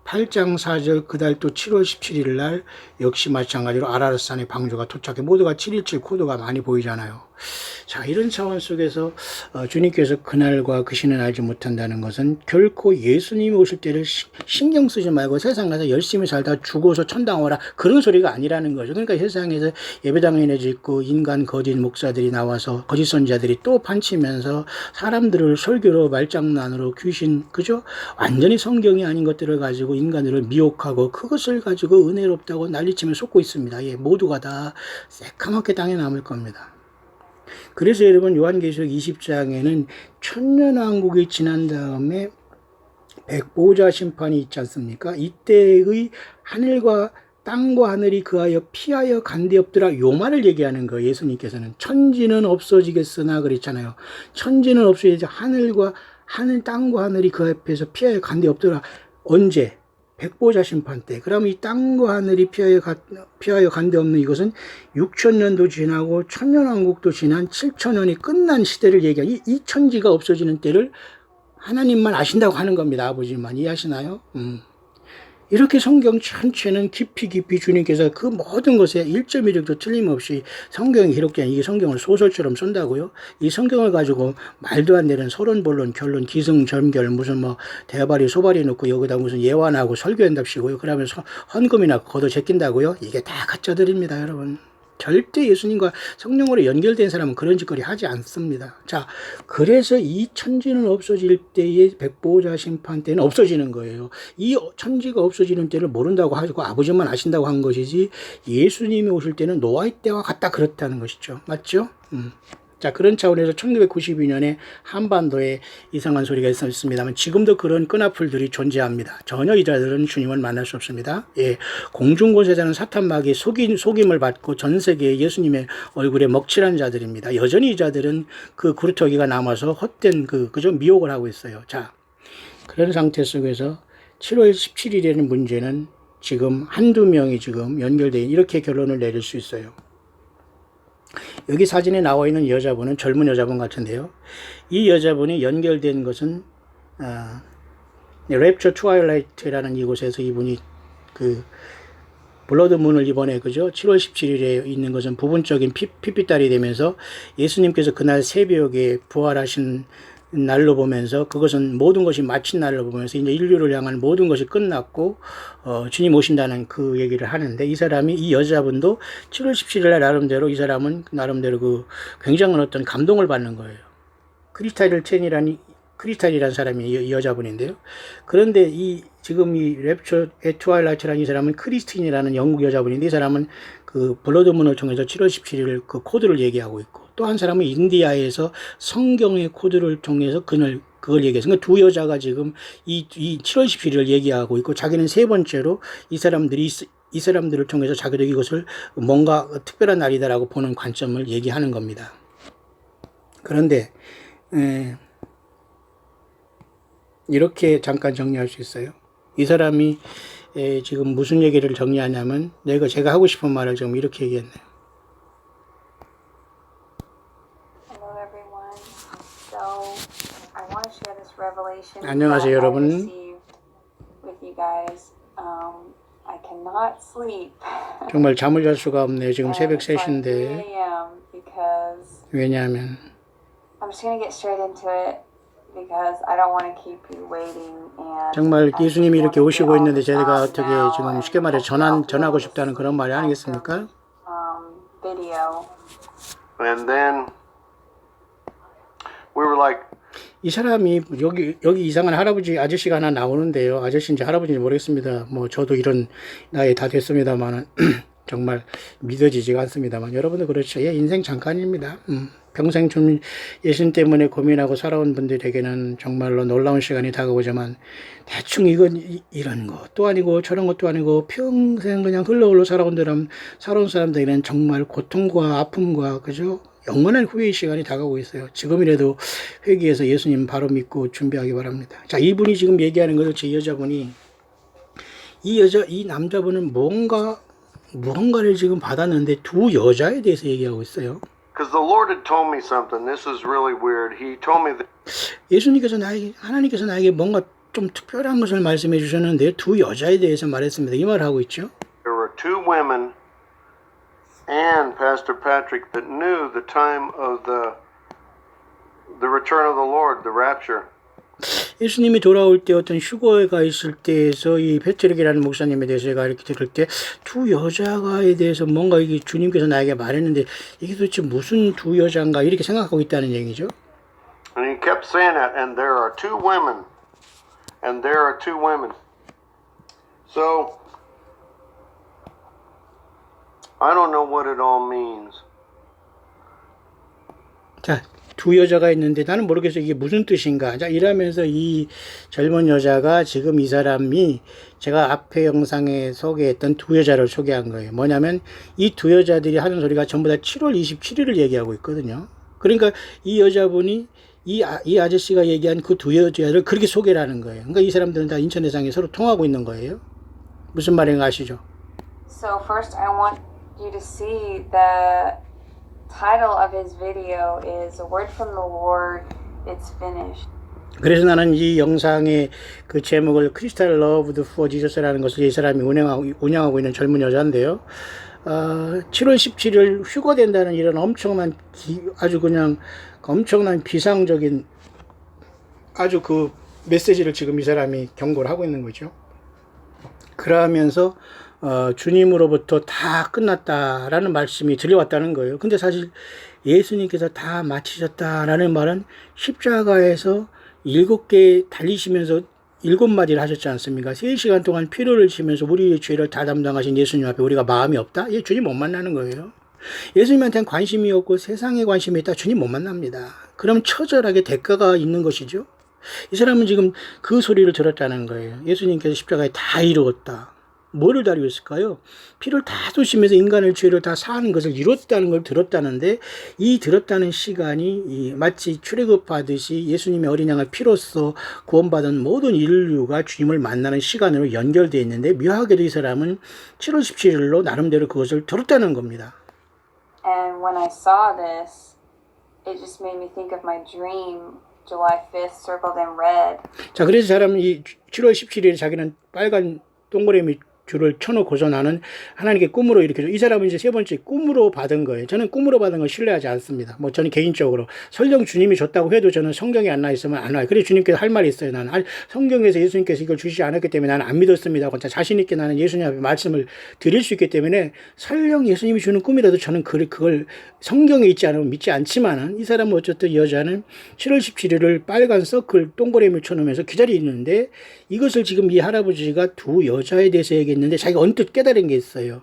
8장 4절 그달 또 7월 17일 날 역시 마찬가지로 아라랏산의 방주가 도착해 모두가 717 코드가 많이 보이잖아요. 자, 이런 차원 속에서 주님께서 그날과 그 시는 알지 못한다는 것은 결코 예수님이 오실 때를 신경 쓰지 말고 세상 가서 열심히 살다 죽어서 천당 오라 그런 소리가 아니라는 거죠. 그러니까 세상에서 예배당에 짓고 인간 거짓 목사들이 나와서 거짓 선지자들이 또 판치면서 사람들을 설교로 말장난으로 귀신 그죠? 완전히 성경이 아닌 것들을 가지고 인간들을 미혹하고 그것을 가지고 은혜롭다고 난리치며 쏟고 있습니다. 예, 모두가 다 새카맣게 땅에 남을 겁니다. 그래서 여러분 요한계시록 20장에는 천년왕국이 지난 다음에 백보자 심판이 있지 않습니까? 이때의 하늘과 땅과 하늘이 그하여 피하여 간대없더라 요 말을 얘기하는 거예요. 예수님께서는 천지는 없어지겠으나 그랬잖아요. 천지는 없어지지 하늘 땅과 하늘이 그 앞에서 피하여 간대없더라. 언제? 백보자 심판 때. 그러면 이 땅과 하늘이 피하여 간데 없는 이것은 6천년도 지나고 천년왕국도 지난 7천년이 끝난 시대를 얘기하는 이 천지가 없어지는 때를 하나님만 아신다고 하는 겁니다. 아버지만 이해하시나요? 이렇게 성경 전체는 깊이 주님께서 그 모든 것에 1.1획도 틀림없이 성경이 기록된 이게 성경을 소설처럼 쓴다고요? 이 성경을 가지고 말도 안 되는 서론, 본론, 결론, 기승전결 무슨 뭐 대발이 소발이 놓고 여기다 무슨 예완하고 설교한답시고요. 그러면서 헌금이나 걷어 제낀다고요? 이게 다 가짜들입니다, 여러분. 절대 예수님과 성령으로 연결된 사람은 그런 짓거리 하지 않습니다. 자, 그래서 이 천지는 없어질 때의 백보자 심판 때는 없어지는 거예요. 이 천지가 없어지는 때를 모른다고 하고 아버지만 아신다고 한 것이지 예수님이 오실 때는 노아의 때와 같다 그렇다는 것이죠. 맞죠? 자, 그런 차원에서 1992년에 한반도에 이상한 소리가 있었습니다만 지금도 그런 끈앞풀들이 존재합니다. 전혀 이 자들은 주님을 만날 수 없습니다. 예, 공중곳에 사는 사탄마귀의 속임을 받고 전 세계에 예수님의 얼굴에 먹칠한 자들입니다. 여전히 이 자들은 그 구루터기가 남아서 헛된 그저 미혹을 하고 있어요. 자, 그런 상태 속에서 7월 17일에는 문제는 지금 한두 명이 지금 연결되어 이렇게 결론을 내릴 수 있어요. 여기 사진에 나와 있는 여자분은 젊은 여자분 같은데요. 이 여자분이 연결된 것은 랩처 트와일라이트라는 이곳에서 이분이 그 블러드문을 이번에 그죠? 7월 17일에 있는 것은 부분적인 핏빛달이 되면서 예수님께서 그날 새벽에 부활하신 날로 보면서 그것은 모든 것이 마친 날로 보면서 이제 인류를 향한 모든 것이 끝났고 주님 오신다는 그 얘기를 하는데 이 여자분도 7월 17일 날 나름대로 이 사람은 나름대로 그 굉장한 어떤 감동을 받는 거예요. 크리스탈 텐이라는 크리스탈이라는 사람이 이 여자분인데요. 그런데 이 지금 이 랩처 의 트와일라이트라는 이 사람은 크리스틴이라는 영국 여자분인데 이 사람은 그 블러드문을 통해서 7월 17일 그 코드를 얘기하고 있고 또 한 사람은 인디아에서 성경의 코드를 통해서 그걸 얘기해서 그러니까 두 여자가 지금 이 7월 17일을 얘기하고 있고 자기는 세 번째로 이 사람들을 통해서 자기도 이것을 뭔가 특별한 날이다라고 보는 관점을 얘기하는 겁니다. 그런데 이렇게 잠깐 정리할 수 있어요. 이 사람이 지금 무슨 얘기를 정리하냐면 제가 하고 싶은 말을 좀 이렇게 얘기했네요. Hello everyone. So I want to share this revelation 안녕하세요, that 여러분. I received with you guys. I cannot sleep. 정말 잠을 잘 수가 없네요. 지금 And 새벽 it's like 3 3시인데 a.m. because 왜냐하면 I'm just gonna get straight into it because I don't want to keep you waiting. And 정말 I just 예수님이 이렇게 want to get 오시고 all 있는데 this 제가 out 어떻게 now 지금 and 쉽게 말해 hopefully I'll be 전하고 able to 싶다는 그런 sleep 말이 after 아니겠습니까? video. And then we were like, 이 사람이 여기 이상한 할아버지 아저씨가 하나 나오는데요. 아저씨인지 할아버지인지 모르겠습니다. 뭐 저도 이런 나이 다 됐습니다만 정말 믿어지지가 않습니다만 여러분도 그렇죠. 예, 인생 잠깐입니다. 평생 좀 예수님 때문에 고민하고 살아온 분들에게는 정말로 놀라운 시간이 다가오지만 대충 이런 것도 아니고 저런 것도 아니고 평생 그냥 흘러 살아온 사람들에게는 정말 고통과 아픔과 그죠? 영원한 후회의 시간이 다가오고 있어요. 지금이라도 회개해서 예수님 바로 믿고 준비하기 바랍니다. 자, 이분이 지금 얘기하는 것은 제 여자분이 이 남자분은 무언가를 지금 받았는데 두 여자에 대해서 얘기하고 있어요. because the Lord had told me something. This is really weird. He told me that 하나님께서 나에게 뭔가 좀 특별한 것을 말씀해 주셨는데 두 여자에 대해서 말했습니다. 이 말을 하고 있죠. there were two women and Pastor Patrick that knew the time of the return of the Lord, the rapture. 예수님이 돌아올 때 어떤 휴거가 있을 때에서 이 패트릭이라는 목사님에 대해서 제가 이렇게 들을 때 두 여자가에 대해서 뭔가 이게 주님께서 나에게 말했는데 이게 도대체 무슨 두 여자인가 이렇게 생각하고 있다는 얘기죠. And he kept saying that, and there are two women, and there are two women. So I don't know what it all means. 자, 두 여자가 있는데 나는 모르겠어 이게 무슨 뜻인가. 자, 이러면서 이 젊은 여자가 지금 이 사람이 제가 앞에 영상에 소개했던 두 여자를 소개한 거예요. 뭐냐면 이 두 여자들이 하는 소리가 전부 다 7월 27일을 얘기하고 있거든요. 그러니까 이 여자분이 이 아저씨가 얘기한 그 두 여자를 그렇게 소개를 하는 거예요. 그러니까 이 사람들은 다 인터넷상에 서로 통하고 있는 거예요. 무슨 말인가 아시죠? So first I want you to see the title of his video is A Word from the Lord, It's Finished. 그래서 나는 이 영상의 그 제목을 크리스탈 러브드 포 지저스라는 것을 이 사람이 운영하고 있는 젊은 여자인데요. 7월 17일 휴거된다는 이런 아주 그냥 엄청난 비상적인 아주 그 메시지를 지금 이 사람이 경고를 하고 있는 거죠. 그러면서 주님으로부터 다 끝났다라는 말씀이 들려왔다는 거예요. 근데 사실 예수님께서 다 마치셨다라는 말은 십자가에서 7개 달리시면서 7마디를 하셨지 않습니까? 3시간 동안 피로를 치면서 우리의 죄를 다 담당하신 예수님 앞에 우리가 마음이 없다? 예, 주님 못 만나는 거예요. 예수님한테는 관심이 없고 세상에 관심이 있다? 주님 못 만납니다. 그럼 처절하게 대가가 있는 것이죠. 이 사람은 지금 그 소리를 들었다는 거예요. 예수님께서 십자가에 다 이루었다. 뭐를 다 이루었을까요? 피를 다 쏟으시면서 인간의 죄를 다 사하는 것을 이뤘다는 걸 들었다는데 이 들었다는 시간이 마치 출애굽하듯이 예수님의 어린 양을 피로써 구원받은 모든 인류가 주님을 만나는 시간으로 연결되어 있는데 묘하게도 이 사람은 7월 17일로 나름대로 그것을 들었다는 겁니다. And when I saw this, it just made me think of my dream, July 5th, circled in red. 자, 그래서 사람은 이 7월 17일에 자기는 빨간 동그라미 줄을 쳐놓고서 나는 하나님께 꿈으로 이렇게 이 사람은 이제 세 번째 꿈으로 받은 거예요. 저는 꿈으로 받은 걸 신뢰하지 않습니다. 뭐 저는 개인적으로 설령 주님이 줬다고 해도 저는 성경에 안 나와 있으면 안 와요. 그래 주님께서 할 말이 있어요. 나는 성경에서 예수님께서 이걸 주시지 않았기 때문에 나는 안 믿었습니다. 자신 있게 나는 예수님 앞에 말씀을 드릴 수 있기 때문에 설령 예수님이 주는 꿈이라도 저는 그걸 성경에 있지 않으면 믿지 않지만은 이 사람은 어쨌든 여자는 7월 17일을 빨간 서클 동그라미 쳐놓으면서 기다리는데 이것을 지금 이 할아버지가 두 여자에 대해서 얘기했는데 자기가 언뜻 깨달은 게 있어요.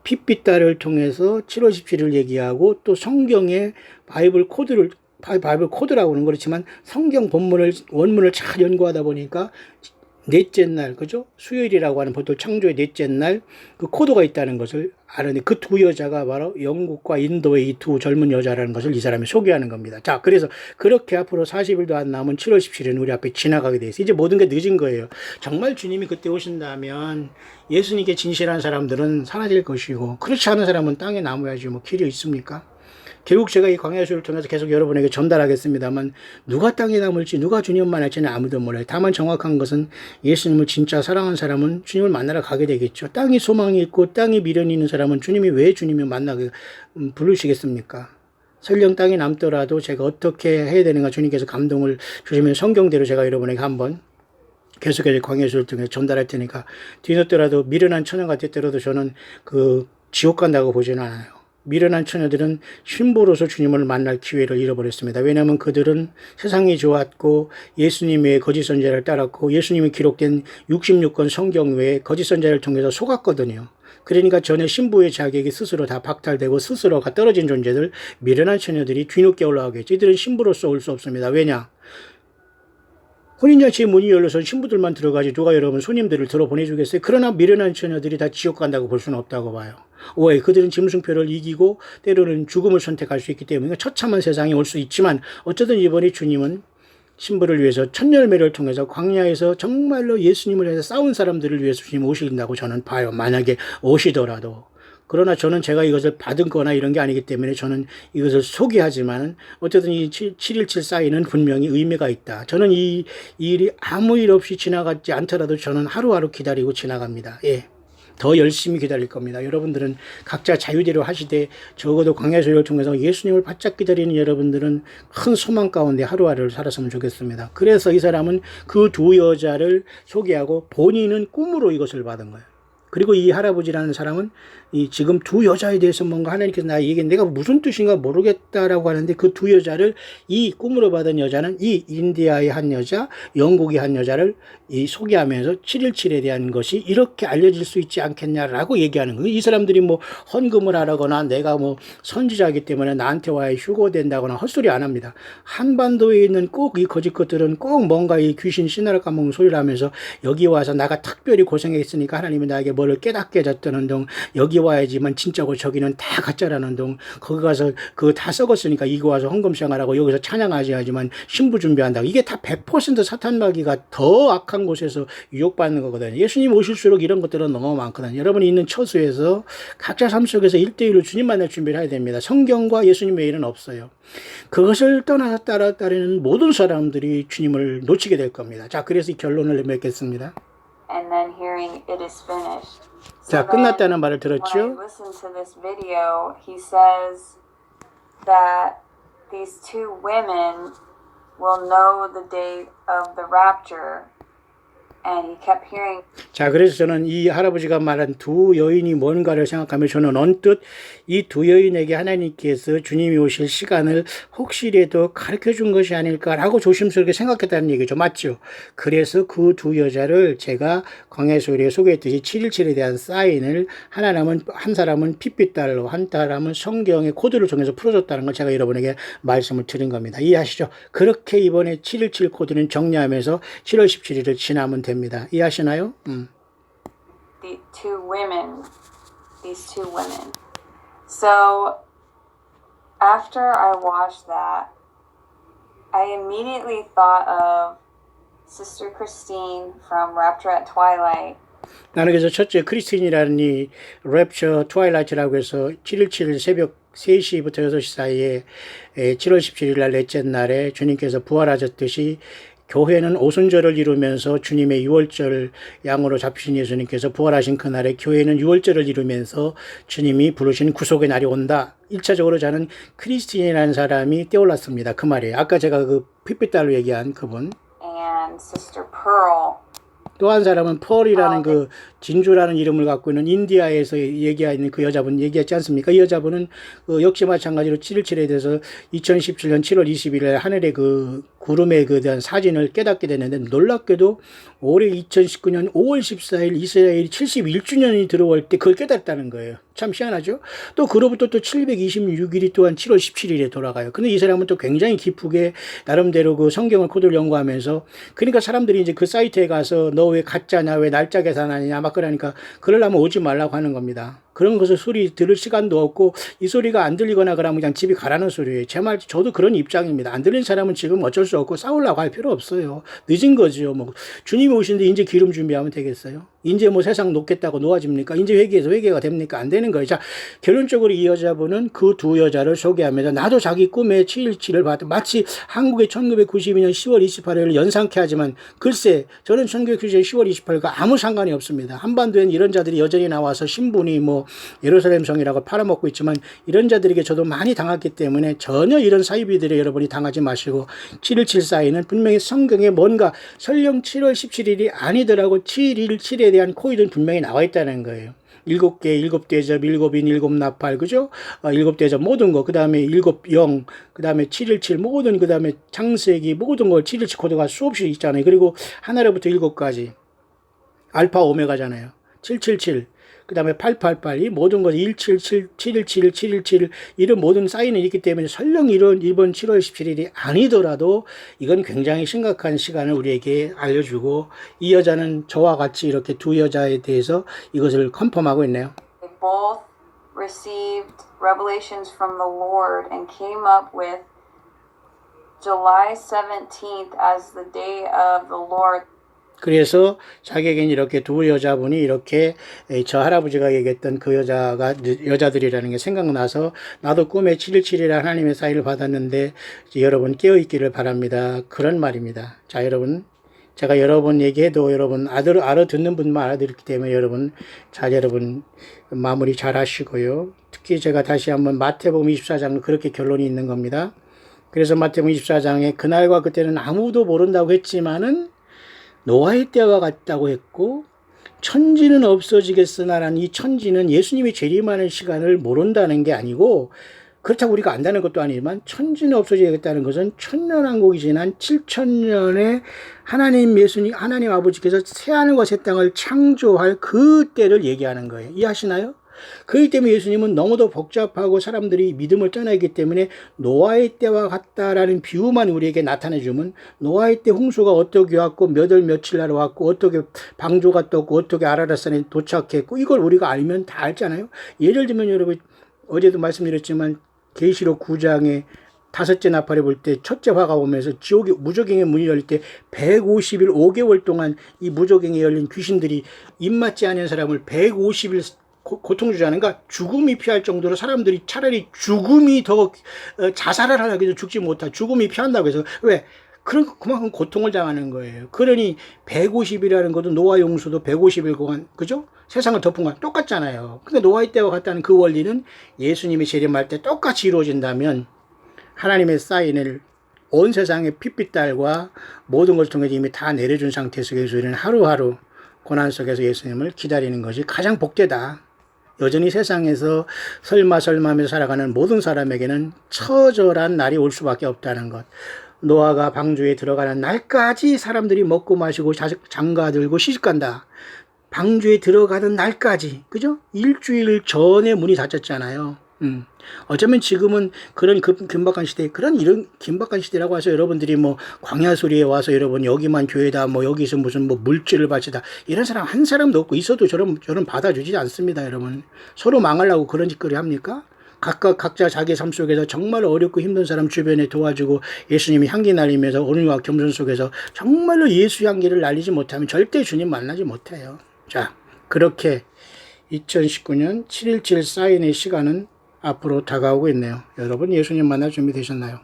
핏빛달을 통해서 7월 17일 얘기하고 또 성경의 바이블 코드라고 하는 그렇지만 성경 본문을 원문을 잘 연구하다 보니까 넷째 날, 그죠? 수요일이라고 하는 보통 창조의 넷째 날 그 코드가 있다는 것을 아는데 그 두 여자가 바로 영국과 인도의 이 두 젊은 여자라는 것을 이 사람이 소개하는 겁니다. 자, 그래서 그렇게 앞으로 40일도 안 남은 7월 17일은 우리 앞에 지나가게 돼 있어요. 이제 모든 게 늦은 거예요. 정말 주님이 그때 오신다면 예수님께 진실한 사람들은 사라질 것이고 그렇지 않은 사람은 땅에 남아야지 뭐 길이 있습니까? 결국 제가 이 광야수를 통해서 계속 여러분에게 전달하겠습니다만 누가 땅에 남을지 누가 주님을 만날지는 아무도 몰라요. 다만 정확한 것은 예수님을 진짜 사랑하는 사람은 주님을 만나러 가게 되겠죠. 땅이 소망이 있고 땅이 미련이 있는 사람은 주님이 왜 주님을 만나게 부르시겠습니까? 설령 땅에 남더라도 제가 어떻게 해야 되는가 주님께서 감동을 주시면 성경대로 제가 여러분에게 한번 계속해서 광야수를 통해 전달할 테니까 뒤늦더라도 미련한 처녀가 됐더라도 저는 그 지옥 간다고 보지는 않아요. 미련한 처녀들은 신부로서 주님을 만날 기회를 잃어버렸습니다. 왜냐하면 그들은 세상이 좋았고 예수님 외에 거짓 선지자를 따랐고 예수님이 기록된 66권 성경 외에 거짓 선지자를 통해서 속았거든요. 그러니까 전에 신부의 자격이 스스로 다 박탈되고 스스로가 떨어진 존재들 미련한 처녀들이 뒤늦게 올라가겠죠. 이들은 신부로서 올 수 없습니다. 왜냐? 혼인잔치의 문이 열려서 신부들만 들어가지 누가 여러분 손님들을 들어보내주겠어요? 그러나 미련한 처녀들이 다 지옥 간다고 볼 수는 없다고 봐요. 왜? 그들은 짐승표를 이기고 때로는 죽음을 선택할 수 있기 때문에 처참한 세상이 올 수 있지만 어쨌든 이번에 주님은 신부를 위해서 첫열매를 통해서 광야에서 정말로 예수님을 위해서 싸운 사람들을 위해서 주님 오신다고 저는 봐요. 만약에 오시더라도. 그러나 저는 제가 이것을 받은 거나 이런 게 아니기 때문에 저는 이것을 소개하지만 어쨌든 이 7.17 사인은 분명히 의미가 있다. 저는 이 일이 아무 일 없이 지나가지 않더라도 저는 하루하루 기다리고 지나갑니다. 예. 더 열심히 기다릴 겁니다. 여러분들은 각자 자유대로 하시되 적어도 광야수를 통해서 예수님을 바짝 기다리는 여러분들은 큰 소망 가운데 하루하루를 살았으면 좋겠습니다. 그래서 이 사람은 그 두 여자를 소개하고 본인은 꿈으로 이것을 받은 거예요. 그리고 이 할아버지라는 사람은 이 지금 두 여자에 대해서 뭔가 하나님께서 나 얘기 내가 무슨 뜻인가 모르겠다라고 하는데 그 두 여자를 이 꿈으로 받은 여자는 이 인디아의 한 여자, 영국의 한 여자를 이 소개하면서 7.17에 대한 것이 이렇게 알려질 수 있지 않겠냐라고 얘기하는 거예요. 이 사람들이 뭐 헌금을 하라거나 내가 뭐 선지자이기 때문에 나한테 와야 휴거된다거나 헛소리 안 합니다. 한반도에 있는 꼭 이 거짓 것들은 꼭 뭔가 이 귀신 신나라 까먹는 소리를 하면서 여기 와서 나가 특별히 고생했으니까 하나님이 나에게 뭐를 깨닫게 해줬다는 등 여기 와야지만 진짜고 저기는 다 가짜라는 등 거기 가서 그거 다 썩었으니까 이거 와서 헌금 생활하고 여기서 찬양하지 하지만 신부 준비한다고 이게 다 100% 사탄 마귀가 더 악한 곳에서 유혹받는 거거든요. 예수님 오실수록 이런 것들은 너무 많거든요. 여러분이 있는 처소에서 각자 삶 속에서 1대1로 주님 만날 준비를 해야 됩니다. 성경과 예수님 외에는 없어요. 그것을 떠나서 따르는 모든 사람들이 주님을 놓치게 될 겁니다. 자, 그래서 이 결론을 맺겠습니다. And then hearing it is finished. 자, 끝났다는 말을 들었죠? When I listen to this video, he says that these two women will know the date of the rapture. And he kept hearing. 자, 그래서 저는 이 할아버지가 말한 두 여인이 뭔가를 생각하며 저는 언뜻 이 두 여인에게 하나님께서 주님이 오실 시간을 혹시라도 가르쳐 준 것이 아닐까라고 조심스럽게 생각했다는 얘기죠. 맞죠? 그래서 그 두 여자를 제가 광야소리에 소개했듯이 7.17에 대한 사인을 한 사람은 핏빛달로 한 사람은 성경의 코드를 통해서 풀어줬다는 걸 제가 여러분에게 말씀을 드린 겁니다. 이해하시죠? 그렇게 이번에 7.17 코드는 정리하면서 7월 17일을 지나면 됩니다. 이해하시나요? These two women. So after I watched that, I immediately thought of Sister Christine from Rapture at Twilight. 나는 그래서 첫째 크리스틴이라는 이 랩처 트와일라이트라고 해서 7.17 새벽 3시부터 6시 사이에 7월 17일 날 넷째 날에 주님께서 부활하셨듯이 교회는 오순절을 이루면서 주님의 유월절 양으로 잡히신 예수님께서 부활하신 그날에 교회는 유월절을 이루면서 주님이 부르신 구속의 날이 온다. 1차적으로 저는 크리스틴이라는 사람이 떠올랐습니다. 그 말이에요. 아까 제가 그 핏빛달로 얘기한 그분. and Sister Pearl. 또 한 사람은 펄이라는 그 진주라는 이름을 갖고 있는 인디아에서 얘기하는 그 여자분 얘기했지 않습니까? 이 여자분은 역시 마찬가지로 7.17에 대해서 2017년 7월 20일에 하늘의 그 구름에 그 대한 사진을 깨닫게 됐는데 놀랍게도 올해 2019년 5월 14일 이스라엘이 71주년이 들어올 때 그걸 깨닫다는 거예요. 참 희한하죠? 또 그로부터 또 726일이 또한 7월 17일에 돌아가요. 근데 이 사람은 또 굉장히 기쁘게 나름대로 그 성경을 코드를 연구하면서 그러니까 사람들이 이제 그 사이트에 가서 너 왜 가짜냐, 왜 날짜 계산하느냐 막 그러니까 그러려면 오지 말라고 하는 겁니다. 그런 것을 소리 들을 시간도 없고 이 소리가 안 들리거나 그러면 그냥 집이 가라는 소리예요. 제 말 저도 그런 입장입니다. 안 들리는 사람은 지금 어쩔 수 없고 싸우려고 할 필요 없어요. 늦은 거죠. 뭐 주님이 오시는데 이제 기름 준비하면 되겠어요. 이제 뭐 세상 놓겠다고 놓아집니까? 이제 회개해서 회개가 됩니까? 안 되는 거예요. 자, 결론적으로 이 여자분은 그 두 여자를 소개하면서 나도 자기 꿈에 7.17을 봤다. 마치 한국의 1992년 10월 28일을 연상케 하지만 글쎄 저는 1992년 10월 28일과 아무 상관이 없습니다. 한반도엔 이런 자들이 여전히 나와서 신분이 뭐 예루살렘 성이라고 팔아먹고 있지만 이런 자들에게 저도 많이 당했기 때문에 전혀 이런 사이비들에 여러분이 당하지 마시고 7.17 사인은 분명히 성경에 뭔가 설령 7월 17일이 아니더라도 7.17에 대한 코드는 분명히 나와 있다는 거예요. 7개, 7대접, 7인, 7나팔, 그죠? 7대접 모든 거, 그 다음에 7영, 그 다음에 7.17 모든, 그 다음에 창세기 모든 걸 7.17 코드가 수없이 있잖아요. 그리고 하나로부터 7까지. 알파 오메가잖아요. 777. 그 다음에 888, 이 모든 것 177, 717, 717 이런 모든 사인이 있기 때문에 설령 이번 7월 17일이 아니더라도 이건 굉장히 심각한 시간을 우리에게 알려주고 이 여자는 저와 같이 이렇게 두 여자에 대해서 이것을 컨펌하고 있네요. They both received revelations from the Lord and came up with July 17th as the day of the Lord. 그래서 자기에겐 이렇게 두 여자분이 이렇게 저 할아버지가 얘기했던 그 여자들이라는 게 생각나서 나도 꿈에 7.17이라 하나님의 사인을 받았는데 여러분 깨어있기를 바랍니다. 그런 말입니다. 자, 여러분. 제가 여러 번 얘기해도 여러분 알아듣는 분만 알아듣기 때문에 여러분 마무리 잘 하시고요. 특히 제가 다시 한번 마태복음 24장은 그렇게 결론이 있는 겁니다. 그래서 마태복음 24장에 그날과 그때는 아무도 모른다고 했지만은 노아의 때와 같다고 했고 천지는 없어지겠으나라는 이 천지는 예수님이 재림하는 시간을 모른다는 게 아니고 그렇다고 우리가 안다는 것도 아니지만 천지는 없어지겠다는 것은 천년왕국이 지난 7천년에 하나님 아버지께서 새하늘과 새 땅을 창조할 그 때를 얘기하는 거예요. 이해하시나요? 그렇기 때문에 예수님은 너무도 복잡하고 사람들이 믿음을 떠나기 때문에 노아의 때와 같다라는 비유만 우리에게 나타내주면 노아의 때 홍수가 어떻게 왔고 몇 월 며칠 날 왔고 어떻게 방조가 떴고 어떻게 아라랏산에 도착했고 이걸 우리가 알면 다 알잖아요. 예를 들면 여러분 어제도 말씀드렸지만 계시록 9장에 다섯째 나팔에 볼 때 첫째 화가 오면서 무저갱의 문이 열릴 때 150일 5개월 동안 이 무저갱에 열린 귀신들이 입맞지 않은 사람을 150일 고통 주지 않은가? 죽음이 피할 정도로 사람들이 차라리 죽음이 더 자살을 하려고 해도 죽지 못하 죽음이 피한다고 해서 왜? 그만큼 고통을 당하는 거예요. 그러니 150이라는 것도 노아 용수도 150일 동안 그죠? 세상을 덮은 건 똑같잖아요. 근데 노아의 때와 같다는 그 원리는 예수님이 재림할 때 똑같이 이루어진다면 하나님의 사인을 온 세상의 핏빛달과 모든 것을 통해서 이미 다 내려준 상태에서 예수님은 하루하루 고난 속에서 예수님을 기다리는 것이 가장 복되다. 여전히 세상에서 설마하며 살아가는 모든 사람에게는 처절한 날이 올 수밖에 없다는 것. 노아가 방주에 들어가는 날까지 사람들이 먹고 마시고 장가들고 시집간다. 방주에 들어가는 날까지, 그죠? 일주일 전에 문이 닫혔잖아요. 어쩌면 지금은 그런 긴박한 시대, 이런 긴박한 시대라고 해서 여러분들이 뭐 광야소리에 와서 여러분 여기만 교회다, 뭐 여기서 무슨 뭐 물질을 바치다, 이런 사람 한 사람도 없고 있어도 저는 받아주지 않습니다, 여러분. 서로 망하려고 그런 짓거리 합니까? 각자 자기 삶 속에서 정말 어렵고 힘든 사람 주변에 도와주고 예수님이 향기 날리면서 온유와 겸손 속에서 정말로 예수 향기를 날리지 못하면 절대 주님 만나지 못해요. 자, 그렇게 2019년 7.17 사인의 시간은 앞으로 다가오고 있네요. 여러분 예수님 만날 준비 되셨나요?